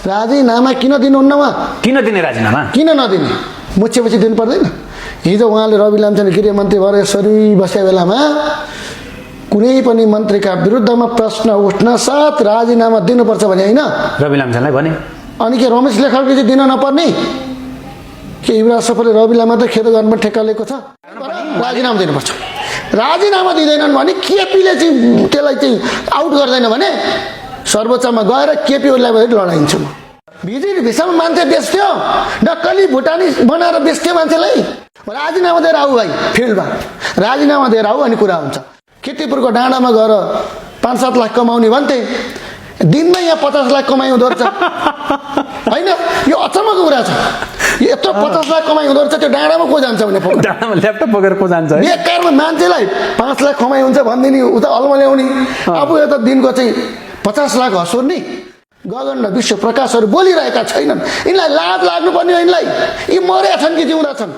राजीनामा किन दिनुहुन्न उहाँ? किन दिने राजीनामा? किन नदिने? मुछेपछि दिनु पर्दैन? हिजो उहाँले रवि लामिछाने गृहमन्त्री भएर यसरी बसेको बेलामा कुनै पनि मन्त्रीका विरुद्धमा प्रश्न उठ्न साथ राजीनामा दिनुपर्छ भने होइन? रवि लामिछानेलाई भने। अनि के रमेश लेखकले चाहिँ दिन नपर्ने? के युवराज सफरले रवि लामा त खेत गर्नमा ठेक्का लिएको छ? राजीनामा दिनुपर्छ। राजीनामा दिँदैनन् भने केपीले चाहिँ त्यसलाई चाहिँ आउट गर्दैन भने सर्वोच्चमा गएर केपी ओलीलाई लडाइन्छ। बिजेपी भिसामा मान्छे बेच्थ्यो, नक्कली भुटानी बनाएर बेच्थ्यो मान्छेलाई। राजीनामा दिएर आऊ भाइ फिल्डमा, राजीनामा दिएर आऊ अनि कुरा हुन्छ। किर्तिपुरको डाँडामा गएर 5-7 लाख कमाउने भन्थे, दिनमा यहाँ 50 लाख कमाइ हुँदो रहेछ होइन? यो अचम्मको कुरा छ। यत्रो 50 लाख कमाइ हुँदो रहेछ, त्यो डाँडामा को जान्छ भने? डाँडामा ल्यापटप बोकेर को जान्छ? बेकारमा मान्छेलाई 5 लाख कमाइ हुन्छ भनिदिने, उता अलमा ल्याउने। अब यो त दिनको चाहिँ 50 लाख हँसुर्ने गगन र विश्व प्रकाशहरू बोलिरहेका छैनन्। यिनलाई लाज लाग्नुपर्ने हो। यिनलाई यी मरेका छन् कि जिउँदा छन्?